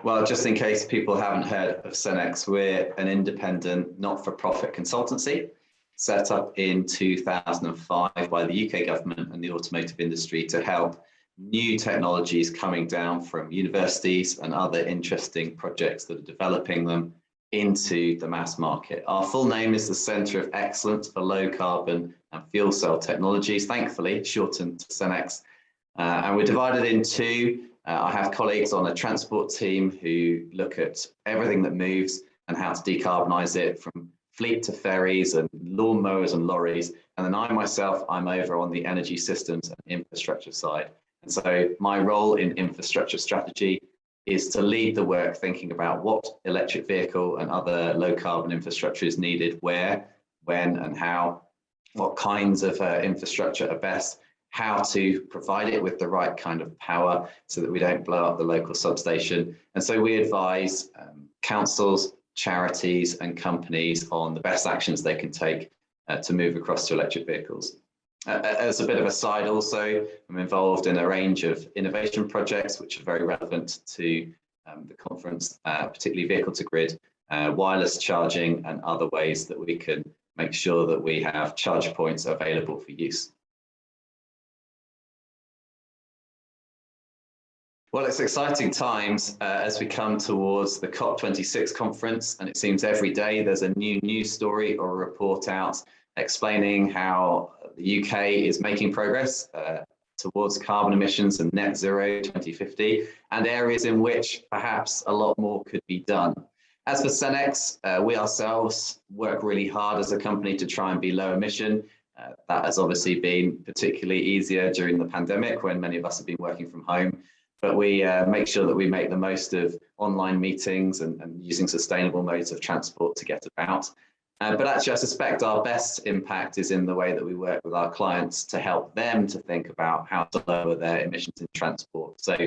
Well, just in case people haven't heard of Cenex, we're an independent, not-for-profit consultancy set up in 2005 by the UK government and the automotive industry to help new technologies coming down from universities and other interesting projects that are developing them into the mass market. Our full name is the Centre of Excellence for Low Carbon and Fuel Cell Technologies, thankfully shortened to Cenex. And we're divided into I have colleagues on a transport team who look at everything that moves and how to decarbonise it, from fleet to ferries and lawnmowers and lorries. And then I'm over on the energy systems and infrastructure side. And so my role in infrastructure strategy is to lead the work thinking about what electric vehicle and other low carbon infrastructure is needed, where, when and how, what kinds of infrastructure are best, how to provide it with the right kind of power so that we don't blow up the local substation. And so we advise councils, charities and companies on the best actions they can take to move across to electric vehicles. As a bit of a side also, I'm involved in a range of innovation projects which are very relevant to the conference, particularly vehicle to grid, wireless charging and other ways that we can make sure that we have charge points available for use. Well, it's exciting times as we come towards the COP26 conference, and it seems every day there's a new news story or a report out explaining how the UK is making progress towards carbon emissions and net zero 2050, and areas in which perhaps a lot more could be done. As for Cenex, we ourselves work really hard as a company to try and be low emission. That has obviously been particularly easier during the pandemic when many of us have been working from home. But we make sure that we make the most of online meetings and using sustainable modes of transport to get about. But actually, I suspect our best impact is in the way that we work with our clients to help them to think about how to lower their emissions in transport. So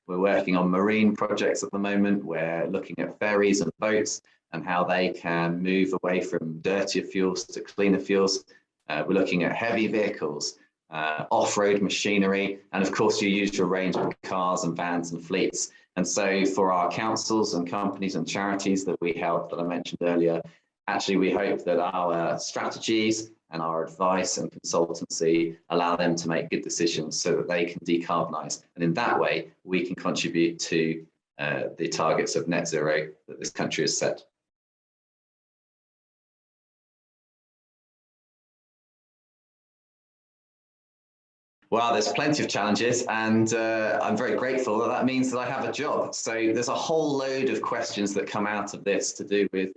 we're working on marine projects at the moment. We're looking at ferries and boats and how they can move away from dirtier fuels to cleaner fuels. We're looking at heavy vehicles, off-road machinery, and of course your usual range of cars and vans and fleets. And so for our councils and companies and charities that we help, that I mentioned earlier, actually we hope that our strategies and our advice and consultancy allow them to make good decisions so that they can decarbonise, and in that way we can contribute to the targets of net zero that this country has set. Well, there's plenty of challenges, and I'm very grateful that that means that I have a job. So there's a whole load of questions that come out of this to do with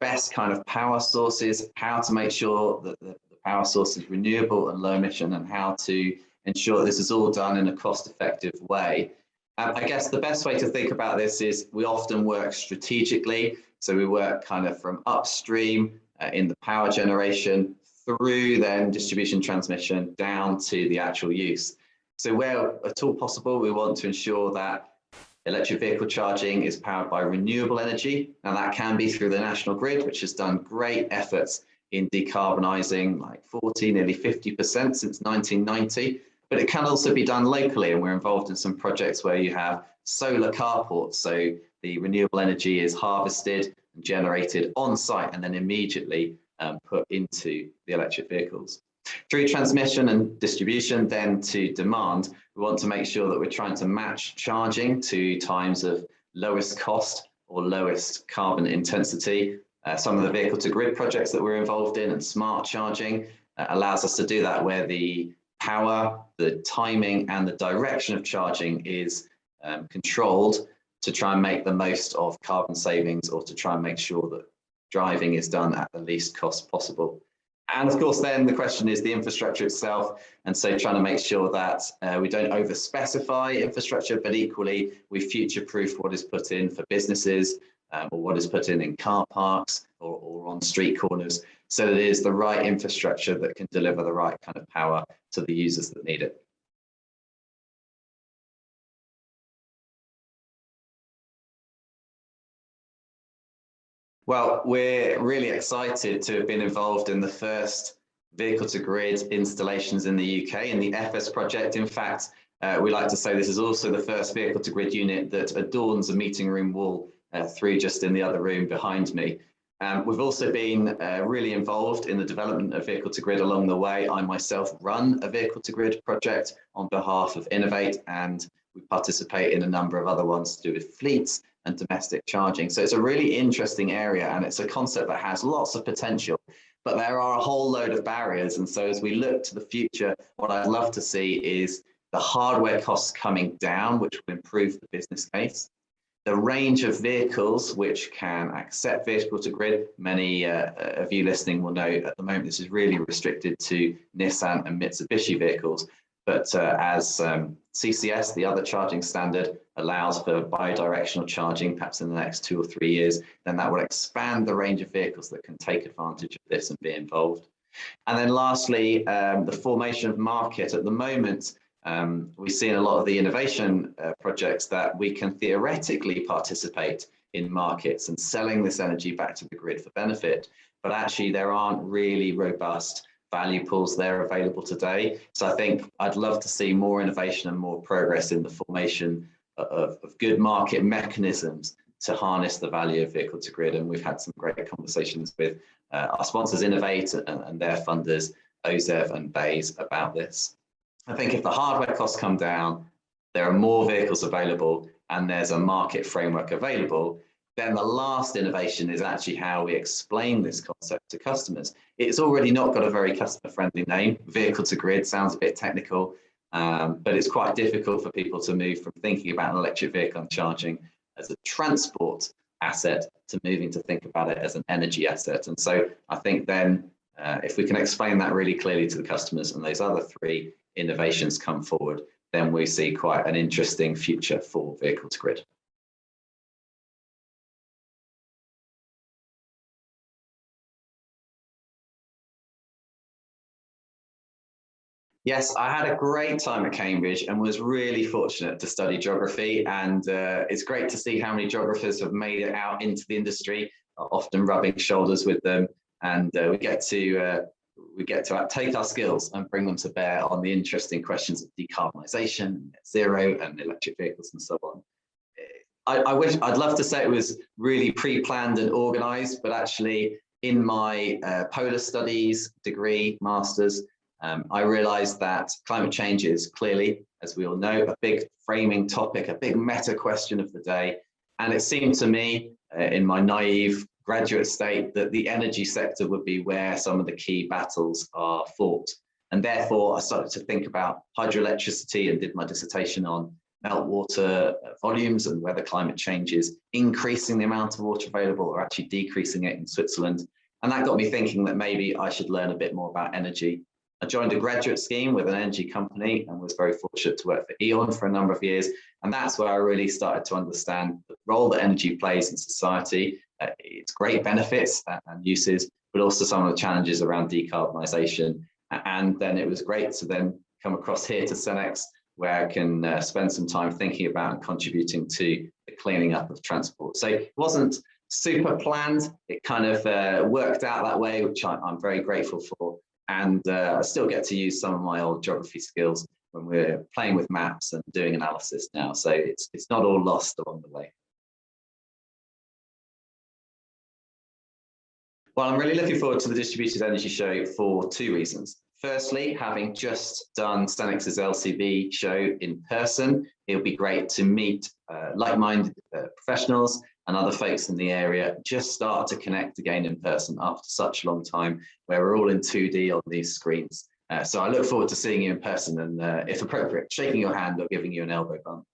best kind of power sources, how to make sure that the power source is renewable and low emission, and how to ensure this is all done in a cost-effective way. I guess the best way to think about this is we often work strategically. So we work kind of from upstream in the power generation, through then distribution transmission down to the actual use. So where at all possible, we want to ensure that electric vehicle charging is powered by renewable energy. Now that can be through the national grid, which has done great efforts in decarbonising, like 40, nearly 50% since 1990. But it can also be done locally, and we're involved in some projects where you have solar carports. So the renewable energy is harvested and generated on site and then immediately put into the electric vehicles. Through transmission and distribution then to demand, we want to make sure that we're trying to match charging to times of lowest cost or lowest carbon intensity. Some of the vehicle to grid projects that we're involved in and smart charging allows us to do that, where the power, the timing and the direction of charging is controlled to try and make the most of carbon savings, or to try and make sure that driving is done at the least cost possible. And of course, then the question is the infrastructure itself. And so trying to make sure that we don't over specify infrastructure, but equally we future-proof what is put in for businesses or what is put in car parks or on street corners, so that it is the right infrastructure that can deliver the right kind of power to the users that need it. Well, we're really excited to have been involved in the first vehicle to grid installations in the UK in the FS project. In fact, We like to say this is also the first vehicle to grid unit that adorns a meeting room wall through just in the other room behind me. We've also been really involved in the development of vehicle to grid along the way. I myself run a vehicle to grid project on behalf of Innovate, and we participate in a number of other ones to do with fleets and domestic charging. So it's a really interesting area, and it's a concept that has lots of potential, but there are a whole load of barriers. And so as we look to the future, what I'd love to see is the hardware costs coming down, which will improve the business case. The range of vehicles which can accept vehicle to grid. Many of you listening will know at the moment this is really restricted to Nissan and Mitsubishi vehicles, but as CCS, the other charging standard, allows for bi-directional charging perhaps in the next 2 or 3 years, then that will expand the range of vehicles that can take advantage of this and be involved. And then lastly, the formation of market. At the moment, we see in a lot of the innovation projects that we can theoretically participate in markets and selling this energy back to the grid for benefit, but actually there aren't really robust value pools there available today. So I think I'd love to see more innovation and more progress in the formation of good market mechanisms to harness the value of vehicle to grid. And we've had some great conversations with our sponsors Innovate and their funders OZEV and BEIS about this. I think if the hardware costs come down, there are more vehicles available, and there's a market framework available, then the last innovation is actually how we explain this concept to customers. It's already not got a very customer-friendly name. Vehicle to grid sounds a bit technical, but it's quite difficult for people to move from thinking about an electric vehicle and charging as a transport asset to moving to think about it as an energy asset. And so I think then if we can explain that really clearly to the customers and those other 3 innovations come forward, then we see quite an interesting future for vehicle to grid. Yes, I had a great time at Cambridge and was really fortunate to study geography. And it's great to see how many geographers have made it out into the industry, often rubbing shoulders with them. And we get to take our skills and bring them to bear on the interesting questions of decarbonisation, net zero, and electric vehicles, and so on. I'd love to say it was really pre-planned and organised, but actually, in my polar studies degree, masters, I realised that climate change is clearly, as we all know, a big framing topic, a big meta question of the day. And it seemed to me, in my naive graduate state, that the energy sector would be where some of the key battles are fought. And therefore, I started to think about hydroelectricity and did my dissertation on meltwater volumes and whether climate change is increasing the amount of water available or actually decreasing it in Switzerland. And that got me thinking that maybe I should learn a bit more about energy. I joined a graduate scheme with an energy company and was very fortunate to work for E.ON for a number of years. And that's where I really started to understand the role that energy plays in society, its great benefits and uses, but also some of the challenges around decarbonisation. And then it was great to then come across here to Cenex, where I can spend some time thinking about and contributing to the cleaning up of transport. So it wasn't super planned. It kind of worked out that way, which I'm very grateful for. And I still get to use some of my old geography skills when we're playing with maps and doing analysis now. So it's not all lost along the way. Well, I'm really looking forward to the Distributed Energy Show for 2 reasons. Firstly, having just done Cenex's LCV show in person, it'll be great to meet like-minded professionals and other folks in the area, just start to connect again in person after such a long time where we're all in 2D on these screens. So I look forward to seeing you in person and, if appropriate, shaking your hand or giving you an elbow bump.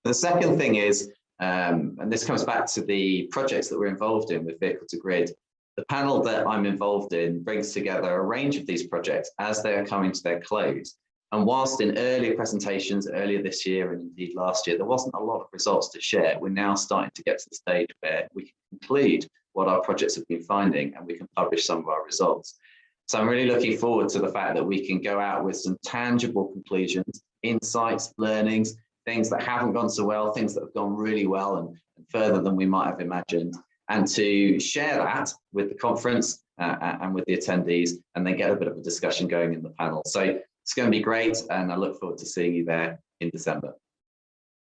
The second thing is, and this comes back to the projects that we're involved in with Vehicle to Grid, the panel that I'm involved in brings together a range of these projects as they are coming to their close. And whilst in earlier presentations earlier this year and indeed last year, there wasn't a lot of results to share, we're now starting to get to the stage where we can conclude what our projects have been finding and we can publish some of our results. So I'm really looking forward to the fact that we can go out with some tangible conclusions, insights, learnings, things that haven't gone so well, things that have gone really well and further than we might have imagined, and to share that with the conference and with the attendees, and then get a bit of a discussion going in the panel. So It's going to be great, and I look forward to seeing you there in December.